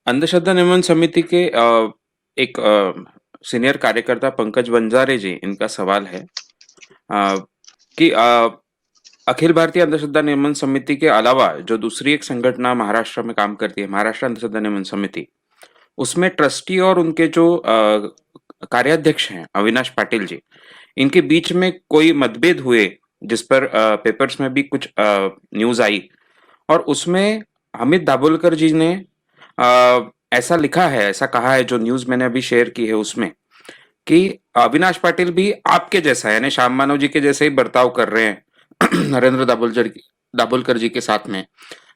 अंधश्रद्धा निवारण समिति के एक सीनियर कार्यकर्ता पंकज बंजारे जी, इनका सवाल है कि अखिल भारतीय अंधश्रद्धा निवारण समिति के अलावा जो दूसरी एक संगठन महाराष्ट्र में काम करती है, महाराष्ट्र अंधश्रद्धा निवारण समिति, उसमें ट्रस्टी और उनके जो कार्याध्यक्ष हैं अविनाश पाटिल जी, इनके बीच में कोई मतभेद हुए, जिस पर पेपर्स में भी कुछ न्यूज आई, और उसमें अमित दाभोलकर जी ने ऐसा लिखा है, ऐसा कहा है, जो न्यूज मैंने अभी शेयर की है उसमें, कि अविनाश पाटिल भी आपके जैसा यानी श्याम मानव जी के जैसे ही बर्ताव कर रहे हैं नरेंद्र दाभोलकर जी के साथ में,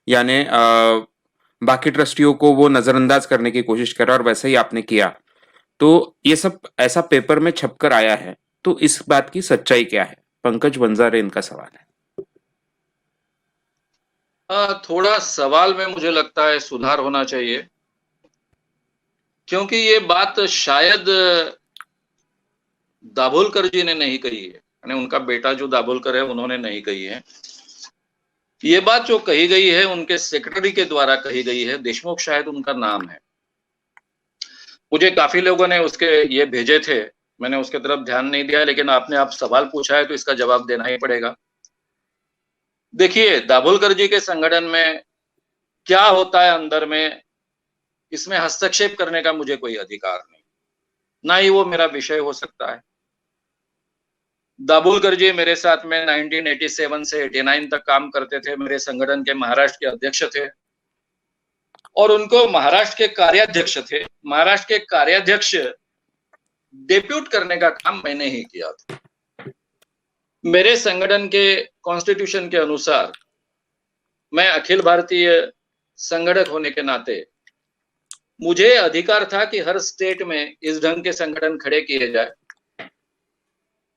यानी बाकी ट्रस्टियों को वो नजरअंदाज करने की कोशिश कर रहा है और वैसे ही आपने किया। तो ये सब ऐसा पेपर में छपकर आया है, तो इस बात की सच्चाई क्या है? पंकज बंजारे इनका सवाल है। थोड़ा सवाल में मुझे लगता है सुधार होना चाहिए, क्योंकि ये बात शायद दाभोलकर जी ने नहीं कही है, यानी उनका बेटा जो दाभोलकर है उन्होंने नहीं कही है। ये बात जो कही गई है उनके सेक्रेटरी के द्वारा कही गई है, देशमुख शायद उनका नाम है। मुझे काफी लोगों ने उसके ये भेजे थे, मैंने उसके तरफ ध्यान नहीं दिया, लेकिन आपने आप सवाल पूछा है तो इसका जवाब देना ही पड़ेगा। देखिए, दाभोलकर जी के संगठन में क्या होता है अंदर में, इसमें हस्तक्षेप करने का मुझे कोई अधिकार नहीं, ना ही वो मेरा विषय हो सकता है। दाभोलकर जी मेरे साथ में 1987 से 89 तक काम करते थे, मेरे संगठन के महाराष्ट्र के अध्यक्ष थे, और उनको महाराष्ट्र के कार्याध्यक्ष थे। महाराष्ट्र के कार्याध्यक्ष डेप्यूट करने का काम मैंने ही किया था। मेरे संगठन के कॉन्स्टिट्यूशन के अनुसार मैं अखिल भारतीय संगठक होने के नाते मुझे अधिकार था कि हर स्टेट में इस ढंग के संगठन खड़े किए जाए।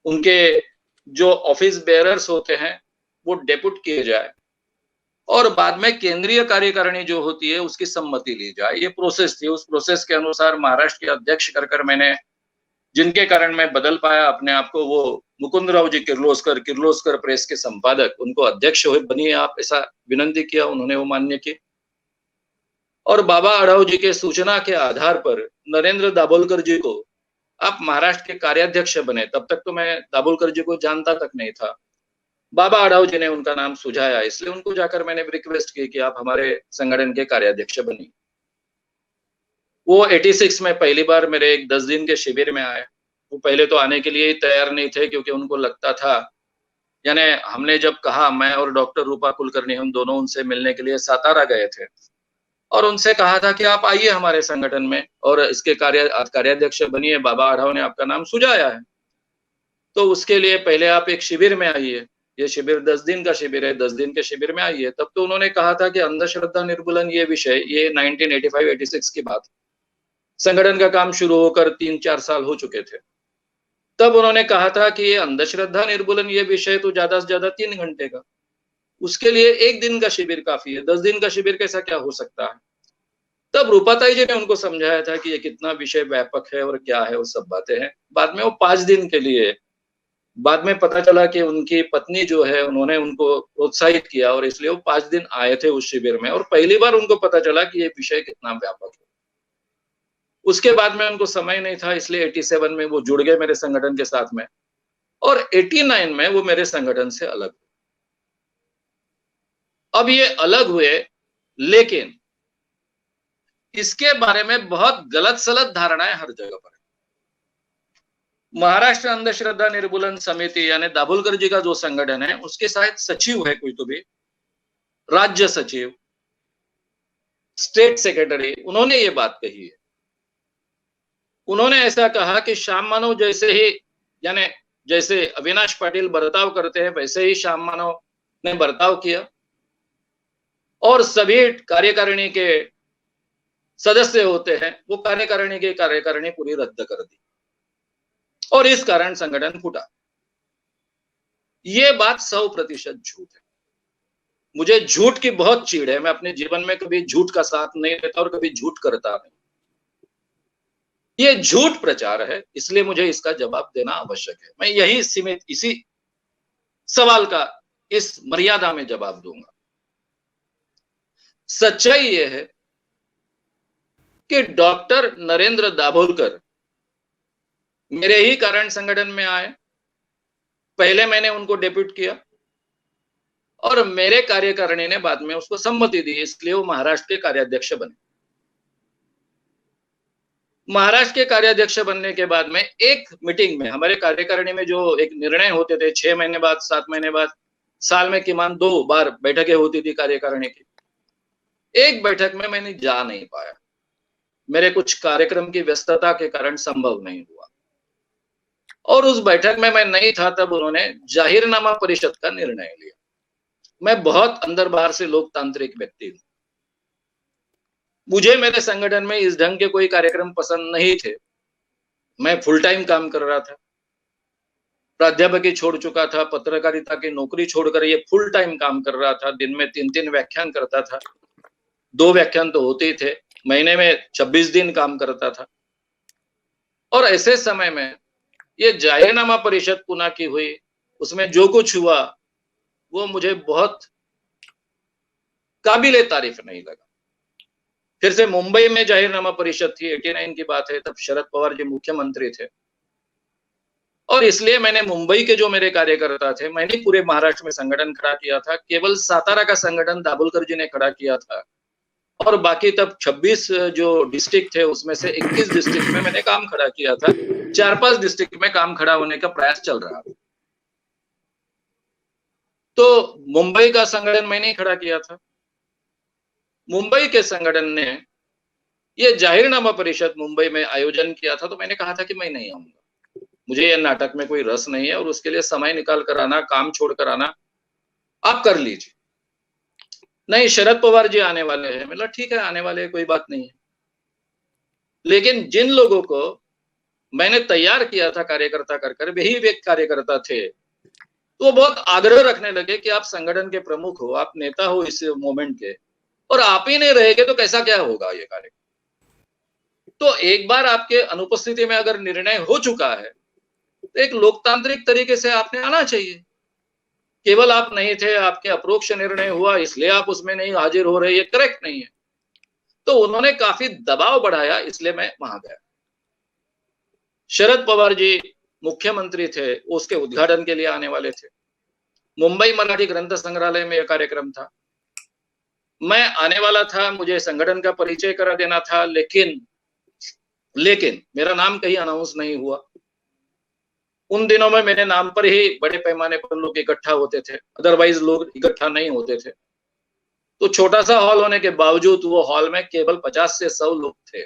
उनके जो ऑफिस बेयरर्स होते हैं वो डेप्यूट किए जाए, और बाद में केंद्रीय कार्यकारिणी जो होती है उसकी सम्मति ली जाए। ये प्रोसेस थी। उस प्रोसेस के अनुसार महाराष्ट्र के अध्यक्ष कर मैंने, जिनके कारण मैं बदल पाया अपने आप को, वो मुकुंद राव जी किर्लोस्कर प्रेस के संपादक, उनको अध्यक्ष हुए बनिए आप, ऐसा विनंती किया, उन्होंने वो मान्य की। और बाबा अढ़ाव जी के सूचना के आधार पर नरेंद्र दाभोलकर जी को आप महाराष्ट्र के कार्याध्यक्ष बने। तब तक तो मैं दाभोलकर जी को जानता तक नहीं था। बाबा अढ़ाव जी ने उनका नाम सुझाया, इसलिए उनको जाकर मैंने रिक्वेस्ट की कि आप हमारे संगठन के कार्याध्यक्ष बनिए। वो 86 में पहली बार मेरे एक 10 दिन के शिविर में आए। वो पहले तो आने के लिए ही तैयार नहीं थे, क्योंकि उनको लगता था, यानी हमने जब कहा, मैं और डॉक्टर रूपा कुलकर्णी हम दोनों उनसे मिलने के लिए सातारा गए थे, और उनसे कहा था कि आप आइए हमारे संगठन में और इसके कार्याध्यक्ष बनिए, बाबा अढ़ाव ने आपका नाम सुझाया है, तो उसके लिए पहले आप एक शिविर में आइए। ये शिविर 10 दिन का शिविर है, 10 दिन के शिविर में आइए। तब तो उन्होंने कहा था कि अंधश्रद्धा निर्मूलन ये विषय, ये 1985-86 की बात, संगठन का काम शुरू होकर 3-4 साल हो चुके थे। तब उन्होंने कहा था कि ये अंधश्रद्धा निर्मूलन ये विषय तो ज्यादा से ज्यादा 3 घंटे का, उसके लिए 1 दिन का शिविर काफी है, 10 दिन का शिविर कैसा क्या हो सकता है। तब रूपाताई जी ने उनको समझाया था कि ये कितना विषय व्यापक है और क्या है, वो सब बातें हैं। बाद में वो 5 दिन के लिए, बाद में पता चला कि उनकी पत्नी जो है उन्होंने उनको प्रोत्साहित किया, और इसलिए वो 5 दिन आए थे उस शिविर में, और पहली बार उनको पता चला कि ये विषय कितना व्यापक है। उसके बाद में उनको समय नहीं था, इसलिए 87 में वो जुड़ गए मेरे संगठन के साथ में, और 89 में वो मेरे संगठन से अलग हुए। अब ये अलग हुए, लेकिन इसके बारे में बहुत गलत सलत धारणाएं हर जगह पर। महाराष्ट्र अंधश्रद्धा निर्मूलन समिति यानी दाभोलकर जी का जो संगठन है, उसके शायद सचिव है कोई तो भी, राज्य सचिव, स्टेट सेक्रेटरी, उन्होंने ये बात कही है। उन्होंने ऐसा कहा कि श्याम मानव जैसे ही, यानी जैसे अविनाश पाटिल बर्ताव करते हैं वैसे ही श्याम मानव ने बर्ताव किया, और सभी कार्यकारिणी के सदस्य होते हैं, वो कार्यकारिणी की कार्यकारिणी पूरी रद्द कर दी, और इस कारण संगठन फूटा। ये बात 100% झूठ है। मुझे झूठ की बहुत चीड़ है, मैं अपने जीवन में कभी झूठ का साथ नहीं देता और कभी झूठ करता नहीं। ये झूठ प्रचार है, इसलिए मुझे इसका जवाब देना आवश्यक है। मैं यही सीमित, इसी सवाल का इस मर्यादा में जवाब दूंगा। सच्चाई ये है कि डॉक्टर नरेंद्र दाभोलकर मेरे ही कारण संगठन में आए। पहले मैंने उनको डेप्यूट किया और मेरे कार्यकारिणी ने बाद में उसको सम्मति दी, इसलिए वो महाराष्ट्र के कार्याध्यक्ष बने। महाराष्ट्र के कार्याध्यक्ष बनने के बाद में एक मीटिंग में हमारे कार्यकारिणी में जो एक निर्णय होते थे 6 महीने बाद, 7 महीने बाद, साल में किमान 2 बार बैठकें होती थी कार्यकारिणी की। एक बैठक में मैंने जा नहीं पाया, मेरे कुछ कार्यक्रम की व्यस्तता के कारण संभव नहीं हुआ और उस बैठक में मैं नहीं था तब उन्होंने जाहिरनामा परिषद का निर्णय लिया। मैं बहुत अंदर बाहर से लोकतांत्रिक व्यक्ति हूं, मुझे मेरे संगठन में इस ढंग के कोई कार्यक्रम पसंद नहीं थे। मैं फुल टाइम काम कर रहा था, प्राध्यापकी छोड़ चुका था, पत्रकारिता की नौकरी छोड़कर ये फुल टाइम काम कर रहा था। दिन में 3-3 व्याख्यान करता था, 2 व्याख्यान तो होते ही थे, महीने में 26 दिन काम करता था। और ऐसे समय में ये जाहिरनामा परिषद पुणे की हुई, उसमें जो कुछ हुआ वो मुझे बहुत काबिले तारीफ नहीं लगा। फिर से मुंबई में जाहिरनामा परिषद थी, 89 की बात है, तब शरद पवार जी मुख्यमंत्री थे और इसलिए मैंने मुंबई के जो मेरे कार्यकर्ता थे, मैंने पूरे महाराष्ट्र में संगठन खड़ा किया था। केवल सातारा का संगठन दाभोलकर जी ने खड़ा किया था और बाकी तब 26 जो डिस्ट्रिक्ट थे उसमें से 21 डिस्ट्रिक्ट में मैंने काम खड़ा किया था। 4-5 डिस्ट्रिक्ट में काम खड़ा होने का प्रयास चल रहा था। तो मुंबई का संगठन मैंने ही खड़ा किया था। मुंबई के संगठन ने ये जाहिरनामा परिषद मुंबई में आयोजन किया था तो मैंने कहा था कि मैं नहीं आऊंगा, मुझे ये नाटक में कोई रस नहीं है और उसके लिए समय निकाल कर आना, काम छोड़ कर आना, आप कर लीजिए। नहीं, शरद पवार जी आने वाले हैं। मतलब ठीक है, आने वाले हैं, कोई बात नहीं है। लेकिन जिन लोगों को मैंने तैयार किया था कार्यकर्ता कर वही व्यक्ति कार्यकर्ता थे, तो वो बहुत आग्रह रखने लगे कि आप संगठन के प्रमुख हो, आप नेता हो इस मोमेंट के और आप ही नहीं रहेंगे तो कैसा क्या होगा ये कार्य। तो एक बार आपके अनुपस्थिति में अगर निर्णय हो चुका है तो एक लोकतांत्रिक तरीके से आपने आना चाहिए। केवल आप नहीं थे, आपके अप्रोक्ष निर्णय हुआ इसलिए आप उसमें नहीं हाजिर हो रहे, ये करेक्ट नहीं है। तो उन्होंने काफी दबाव बढ़ाया, इसलिए मैं वहां गया। शरद पवार जी मुख्यमंत्री थे, उसके उद्घाटन के लिए आने वाले थे। मुंबई मराठी ग्रंथ संग्रहालय में यह कार्यक्रम था, मैं आने वाला था, मुझे संगठन का परिचय करा देना था, लेकिन मेरा नाम कहीं अनाउंस नहीं हुआ। उन दिनों में मेरे नाम पर ही बड़े पैमाने पर लोग इकट्ठा होते थे, अदरवाइज लोग इकट्ठा नहीं होते थे। तो छोटा सा हॉल होने के बावजूद वो हॉल में केवल 50 से 100 लोग थे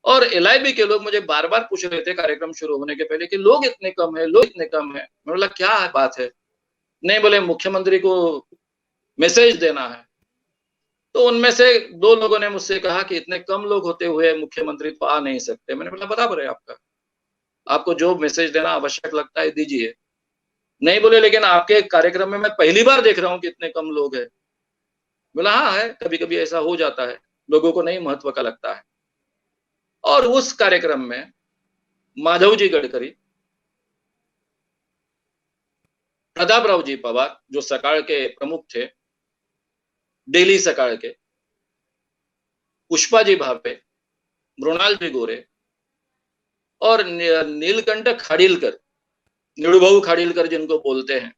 और एलआईबी के लोग मुझे बार बार पूछ रहे थे कार्यक्रम शुरू होने के पहले कि लोग इतने कम है, लोग इतने कम है। मैं बोला क्या बात है? नहीं, बोले मुख्यमंत्री को मैसेज देना है। तो उनमें से 2 लोगों ने मुझसे कहा कि इतने कम लोग होते हुए मुख्यमंत्री तो आ नहीं सकते। मैंने बोला बराबर है आपका, आपको जो मैसेज देना आवश्यक लगता है दीजिए। नहीं, बोले लेकिन आपके कार्यक्रम में मैं पहली बार देख रहा हूं कि इतने कम लोग हैं। बोला हाँ है, कभी कभी ऐसा हो जाता है, लोगों को नहीं महत्व का लगता है। और उस कार्यक्रम में माधवजी गडकरी, प्रतापराव जी पवार जो सकाळ के प्रमुख थे, डेली सकाळ के, पुष्पाजी भावे, मृणालजी गोरे और नीलकंठ खाड़ीलकर, निळूभाऊ खाड़ीलकर जिनको बोलते हैं,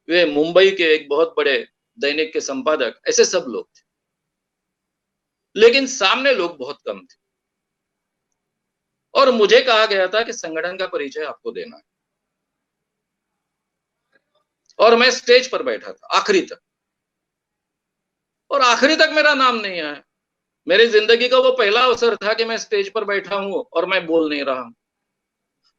वे मुंबई के एक बहुत बड़े दैनिक के संपादक, ऐसे सब लोग थे। लेकिन सामने लोग बहुत कम थे और मुझे कहा गया था कि संगठन का परिचय आपको देना है और मैं स्टेज पर बैठा था आखिरी तक और आखिरी तक मेरा नाम नहीं आया। मेरी जिंदगी का वो पहला अवसर था कि मैं स्टेज पर बैठा हूं और मैं बोल नहीं रहा हूं।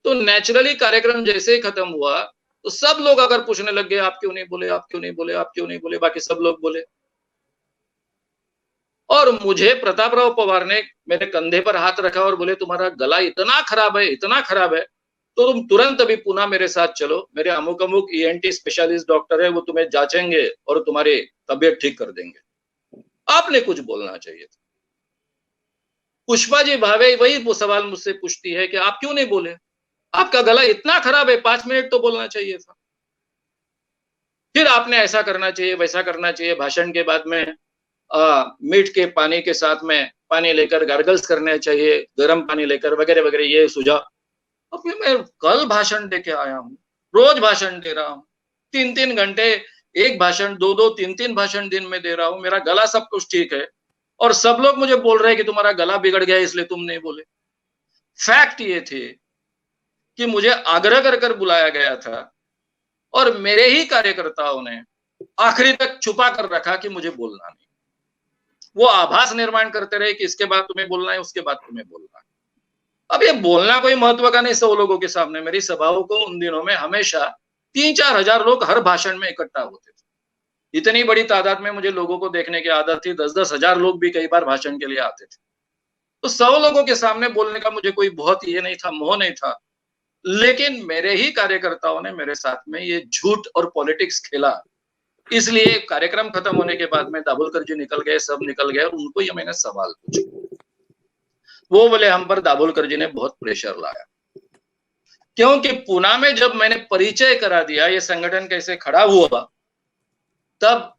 तो नेचुरली कार्यक्रम जैसे ही खत्म हुआ तो सब लोग अगर पूछने लग गए आप क्यों नहीं बोले, आप क्यों नहीं बोले, आप क्यों नहीं बोले, बाकी सब लोग बोले। और मुझे प्रतापराव पवार ने मेरे कंधे पर हाथ रखा और बोले तुम्हारा गला इतना खराब है, इतना खराब है, तो तुम तुरंत अभी पुणे मेरे साथ चलो, मेरे अमुक अमुक ईएनटी स्पेशलिस्ट डॉक्टर है, वो तुम्हें जांचेंगे और तुम्हारी तबीयत ठीक कर देंगे। आपने कुछ बोलना चाहिए था। पुष्पा जी भावे वही वो सवाल मुझसे पूछती है कि आप क्यों नहीं बोले, आपका गला इतना खराब है, 5 मिनट तो बोलना चाहिए था। फिर आपने ऐसा करना चाहिए, वैसा करना चाहिए। भाषण के बाद में मीठ के पानी के साथ में पानी लेकर गार्गल्स करने चाहिए, गर्म पानी लेकर वगैरह वगैरह ये सुझाव। अब ये मैं कल भाषण दे के आया हूँ, रोज भाषण दे रहा हूँ, 3-3 घंटे एक भाषण, 2-2, 3-3 भाषण दिन में दे रहा हूँ, मेरा गला सब कुछ ठीक है और सब लोग मुझे बोल रहे हैं कि तुम्हारा गला बिगड़ गया इसलिए तुम नहीं बोले। फैक्ट ये थे कि मुझे आग्रह कर कर बुलाया गया था और मेरे ही कार्यकर्ताओं ने आखिरी तक छुपा कर रखा कि मुझे बोलना नहीं। वो आभास निर्माण करते रहे कि इसके बाद तुम्हें बोलना है, उसके बाद तुम्हें बोलना है। अब ये बोलना कोई महत्व का नहीं 100 लोगों के सामने। मेरी सभाओं को उन दिनों में हमेशा 3-4 हजार लोग हर भाषण में इकट्ठा होते थे। इतनी बड़ी तादाद में मुझे लोगों को देखने की आदत थी, 10-10 हजार लोग भी कई बार भाषण के लिए आते थे। तो 100 लोगों के सामने बोलने का मुझे कोई बहुत ये नहीं था, मोह नहीं था। लेकिन मेरे ही कार्यकर्ताओं ने मेरे साथ में ये झूठ और पॉलिटिक्स खेला। इसलिए कार्यक्रम खत्म होने के बाद में दाभोलकर जी निकल गए, सब निकल गए और उनको ये मैंने सवाल पूछा। वो बोले हम पर दाभोलकर जी ने बहुत प्रेशर लाया, क्योंकि पुणे में जब मैंने परिचय करा दिया ये संगठन कैसे खड़ा हुआ, तब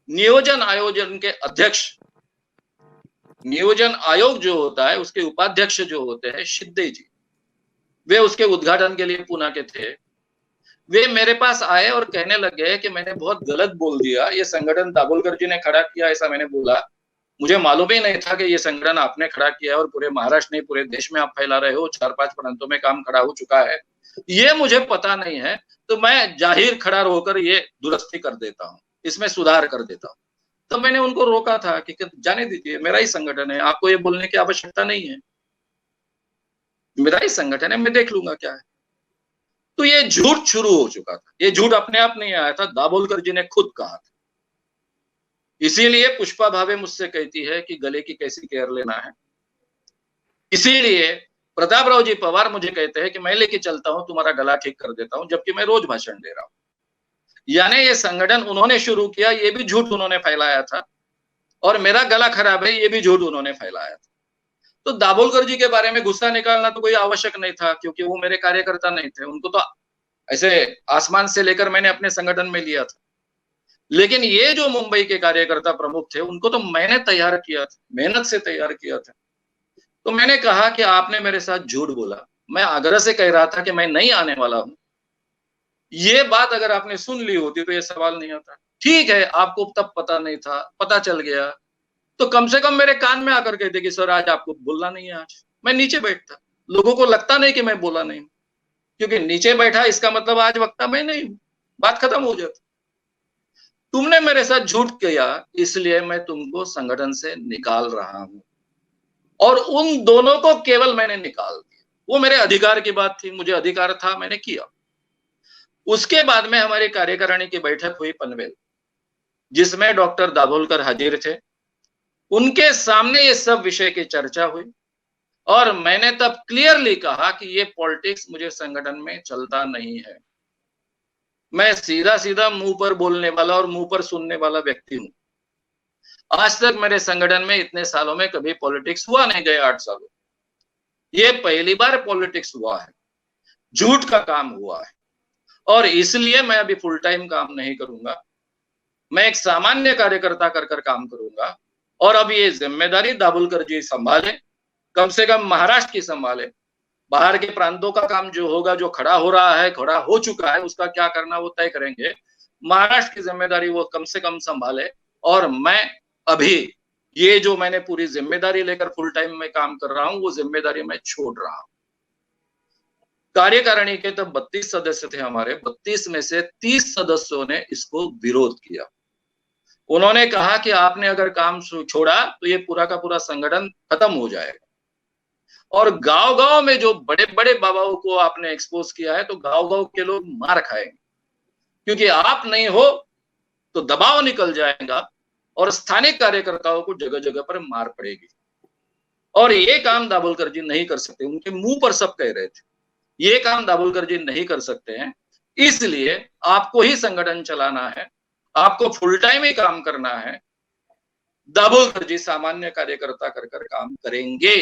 नियोजन आयोजन के अध्यक्ष, नियोजन आयोग जो होता है उसके उपाध्यक्ष जो होते हैं शिंदे जी, वे उसके उद्घाटन के लिए पुणे के थे। वे मेरे पास आए और कहने लगे कि मैंने बहुत गलत बोल दिया, ये संगठन दाभोलकर जी ने खड़ा किया ऐसा मैंने बोला। मुझे मालूम ही नहीं था कि ये संगठन आपने खड़ा किया और पूरे महाराष्ट्र नहीं पूरे देश में आप फैला रहे हो, 4-5 प्रांतों में काम खड़ा हो चुका है, ये मुझे पता नहीं है। तो मैं जाहिर खड़ा होकर ये दुरुस्ती कर देता हूँ, इसमें सुधार कर देता हूँ। तो मैंने उनको रोका था कि जाने दीजिए, मेरा ही संगठन है, आपको ये बोलने की आवश्यकता नहीं है, मेरा ही संगठन है, मैं देख लूंगा क्या है। तो ये झूठ शुरू हो चुका था। ये झूठ अपने आप नहीं आया था, दाभोलकर जी ने खुद कहा था। इसीलिए पुष्पा भावे मुझसे कहती है कि गले की कैसी केयर लेना है। इसीलिए प्रतापराव जी पवार मुझे कहते हैं कि मैं लेके चलता हूं, तुम्हारा गला ठीक कर देता हूं, जबकि मैं रोज भाषण दे रहा हूं। यानी ये संगठन उन्होंने शुरू किया, ये भी झूठ उन्होंने फैलाया था, और मेरा गला खराब है ये भी झूठ उन्होंने फैलाया था। तो दाभोलकर जी के बारे में गुस्सा निकालना तो कोई आवश्यक नहीं था, क्योंकि वो मेरे कार्यकर्ता नहीं थे। उनको तो ऐसे आसमान से लेकर मैंने अपने संगठन में लिया था। लेकिन ये जो मुंबई के कार्यकर्ता प्रमुख थे, उनको तो मैंने तैयार किया था, मेहनत से तैयार किया था। तो मैंने कहा कि आपने मेरे साथ झूठ बोला, मैं आग्रह से कह रहा था कि मैं नहीं आने वाला हूं। ये बात अगर आपने सुन ली होती तो ये सवाल नहीं आता। ठीक है, आपको तब पता नहीं था, पता चल गया तो कम से कम मेरे कान में आकर कहते कि सर आज आपको बोलना नहीं है। आज मैं नीचे बैठता, लोगों को लगता नहीं कि मैं बोला नहीं, क्योंकि नीचे बैठा इसका मतलब आज वक्ता मैं नहीं हूं, बात खत्म हो जाती। तुमने मेरे साथ झूठ किया, इसलिए मैं तुमको संगठन से निकाल रहा हूं। और उन दोनों को केवल मैंने निकाल दिया। वो मेरे अधिकार की बात थी, मुझे अधिकार था, मैंने किया। उसके बाद में हमारी कार्यकारिणी की बैठक हुई पनवेल, जिसमें डॉक्टर दाभोलकर हाजिर थे। उनके सामने ये सब विषय की चर्चा हुई और मैंने तब क्लियरली कहा कि ये पॉलिटिक्स मुझे संगठन में चलता नहीं है। मैं सीधा सीधा मुंह पर बोलने वाला और मुंह पर सुनने वाला व्यक्ति हूं। आज तक मेरे संगठन में इतने सालों में कभी पॉलिटिक्स हुआ नहीं, गए 8 सालों, ये पहली बार पॉलिटिक्स हुआ है, झूठ का काम हुआ है। और इसलिए मैं अभी फुल टाइम काम नहीं करूंगा, मैं एक सामान्य कार्यकर्ता कर काम करूंगा। और अब ये जिम्मेदारी दाभोलकर जी संभाले, कम से कम महाराष्ट्र की संभाले। बाहर के प्रांतों का काम जो होगा, जो खड़ा हो रहा है, खड़ा हो चुका है, उसका क्या करना वो तय करेंगे। महाराष्ट्र की जिम्मेदारी वो कम से कम संभाले। और मैं अभी ये जो मैंने पूरी जिम्मेदारी लेकर फुल टाइम में काम कर रहा हूं, वो जिम्मेदारी मैं छोड़ रहा हूं। कार्यकारिणी के तब 32 सदस्य थे हमारे, 32 में से 30 सदस्यों ने इसको विरोध किया। उन्होंने कहा कि आपने अगर काम छोड़ा तो ये पूरा का पूरा संगठन खत्म हो जाएगा। और गांव-गांव में जो बड़े-बड़े बाबाओं को आपने एक्सपोज किया है, तो गांव-गांव के लोग मार खाएंगे, क्योंकि आप नहीं हो तो दबाव निकल जाएगा और स्थानिक कार्यकर्ताओं को जगह-जगह पर मार पड़ेगी। और ये काम दाभोलकर जी नहीं कर सकते। उनके मुंह पर सब कह रहे थे, ये काम दाभोलकर जी नहीं कर सकते हैं, इसलिए आपको ही संगठन चलाना है, आपको फुल टाइम ही काम करना है। दाभोलकर जी सामान्य कार्यकर्ता कर काम करेंगे।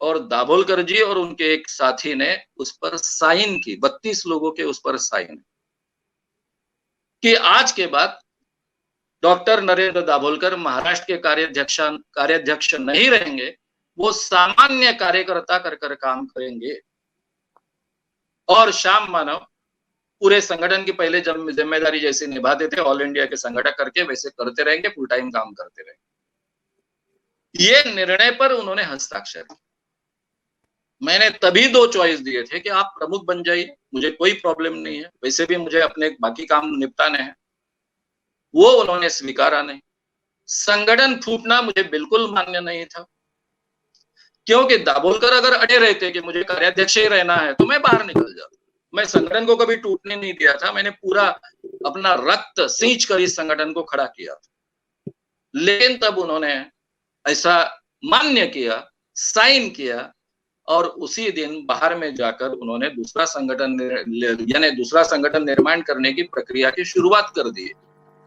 और दाभोलकर जी और उनके एक साथी ने उस पर साइन की, 32 लोगों के उस पर साइन कि आज के बाद डॉक्टर नरेंद्र दाभोलकर महाराष्ट्र के कार्याध्यक्ष नहीं रहेंगे, वो सामान्य कार्यकर्ता कर काम करेंगे। और श्याम मानव पूरे संगठन की पहले जिम्मेदारी जैसे निभाते थे ऑल इंडिया के संगठक करके, वैसे करते रहेंगे, फुल टाइम काम करते रहेंगे। ये निर्णय पर उन्होंने हस्ताक्षर किए। मैंने तभी 2 चॉइस दिए थे कि आप प्रमुख बन जाइए, मुझे कोई प्रॉब्लम नहीं है, वैसे भी मुझे अपने बाकी काम निपटाने हैं। वो उन्होंने स्वीकारा नहीं। संगठन फूटना मुझे बिल्कुल मान्य नहीं था, क्योंकि दाभोलकर अगर अड़े रहते कि मुझे कार्याध्यक्ष ही रहना है तो मैं बाहर निकल जाता। मैं संगठन को कभी टूटने नहीं दिया था, मैंने पूरा अपना रक्त सींच कर इस संगठन को खड़ा किया था। लेकिन तब उन्होंने ऐसा मान्य किया, साइन किया, और उसी दिन बाहर में जाकर उन्होंने दूसरा संगठन निर्माण करने की प्रक्रिया की शुरुआत कर दी।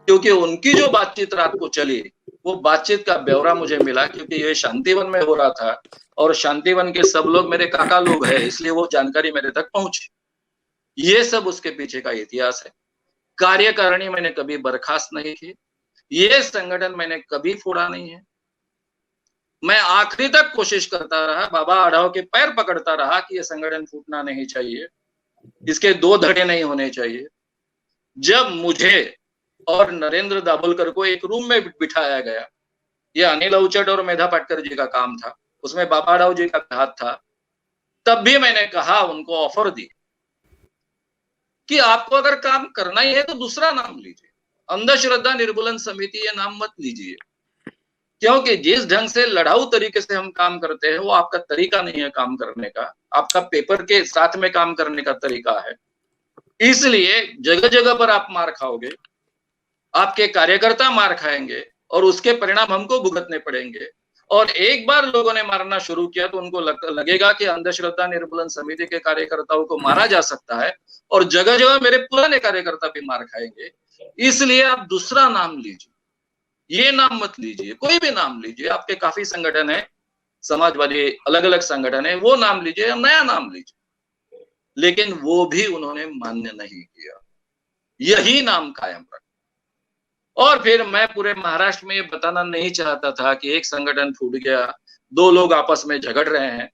क्योंकि उनकी जो बातचीत रात को चली, वो बातचीत का ब्यौरा मुझे मिला, क्योंकि ये शांतिवन में हो रहा था और शांतिवन के सब लोग मेरे काका लोग हैं, इसलिए वो जानकारी मेरे तक पहुंची। ये सब उसके पीछे का इतिहास है। कार्यकारिणी मैंने कभी बर्खास्त नहीं की, ये संगठन मैंने कभी फोड़ा नहीं है। मैं आखिरी तक कोशिश करता रहा, बाबा आढाव के पैर पकड़ता रहा कि ये संगठन फूटना नहीं चाहिए, इसके 2 धड़े नहीं होने चाहिए। जब मुझे और नरेंद्र दाभोलकर को एक रूम में बिठाया गया, ये अनिल अवचट और मेधा पाटकर जी का काम था, उसमें बाबा आढाव जी का हाथ था, तब भी मैंने कहा, उनको ऑफर दी कि आपको अगर काम करना ही है तो दूसरा नाम लीजिए, अंधश्रद्धा निर्मूलन समिति ये नाम मत लीजिए, क्योंकि जिस ढंग से लड़ाऊ तरीके से हम काम करते हैं वो आपका तरीका नहीं है काम करने का, आपका पेपर के साथ में काम करने का तरीका है। इसलिए जगह जगह पर आप मार खाओगे, आपके कार्यकर्ता मार खाएंगे और उसके परिणाम हमको भुगतने पड़ेंगे। और एक बार लोगों ने मारना शुरू किया तो उनको लगेगा कि अंधश्रद्धा निर्मूलन समिति के कार्यकर्ताओं को मारा जा सकता है, और जगह जगह मेरे पुराने कार्यकर्ता भी मार खाएंगे। इसलिए आप दूसरा नाम लीजिए, ये नाम मत लीजिए, कोई भी नाम लीजिए, आपके काफी संगठन है, समाजवादी अलग अलग संगठन है, वो नाम लीजिए या नया नाम लीजिए। लेकिन वो भी उन्होंने मान्य नहीं किया, यही नाम कायम रखा। और फिर मैं पूरे महाराष्ट्र में ये बताना नहीं चाहता था कि एक संगठन फूट गया, 2 लोग आपस में झगड़ रहे हैं,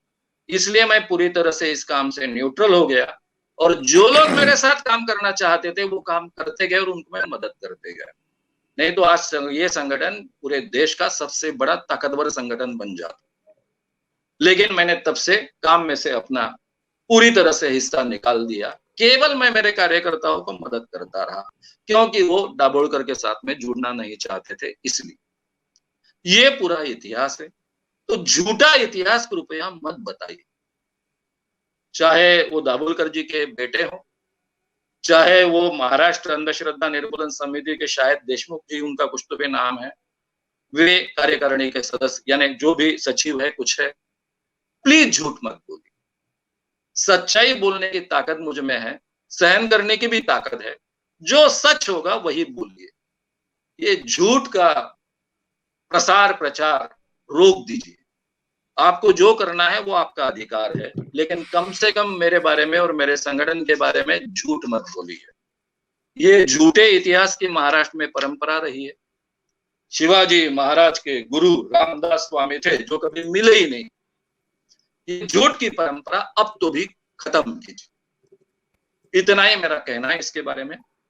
इसलिए मैं पूरी तरह से इस काम से न्यूट्रल हो गया, और जो लोग मेरे साथ काम करना चाहते थे वो काम करते गए और उनको मैं मदद करते गया। नहीं तो आज ये संगठन पूरे देश का सबसे बड़ा ताकतवर संगठन बन जाता। लेकिन मैंने तब से काम में से अपना पूरी तरह से हिस्सा निकाल दिया, केवल मैं मेरे कार्यकर्ताओं को मदद करता रहा, क्योंकि वो दाभोलकर के साथ में जुड़ना नहीं चाहते थे। इसलिए ये पूरा इतिहास है, तो झूठा इतिहास कृपया मत बताइए, चाहे वो दाभोलकर जी के बेटे हो, चाहे वो महाराष्ट्र अंधश्रद्धा निर्मूलन समिति के शायद देशमुख जी, उनका कुछ तो भी नाम है, वे कार्यकारिणी के सदस्य यानी जो भी सचिव है कुछ है, प्लीज झूठ मत बोलिए। सच्चाई बोलने की ताकत मुझ में है, सहन करने की भी ताकत है, जो सच होगा वही बोलिए। ये झूठ का प्रसार प्रचार रोक दीजिए। आपको जो करना है वो आपका अधिकार है, लेकिन कम से कम मेरे बारे में और मेरे संगठन के बारे में झूठ मत बोलिए। ये झूठे इतिहास की महाराष्ट्र में परंपरा रही है। शिवाजी महाराज के गुरु रामदास स्वामी थे जो कभी मिले ही नहीं। ये झूठ की परंपरा अब तो भी खत्म कीजिए। इतना ही मेरा कहना है इसके बारे में।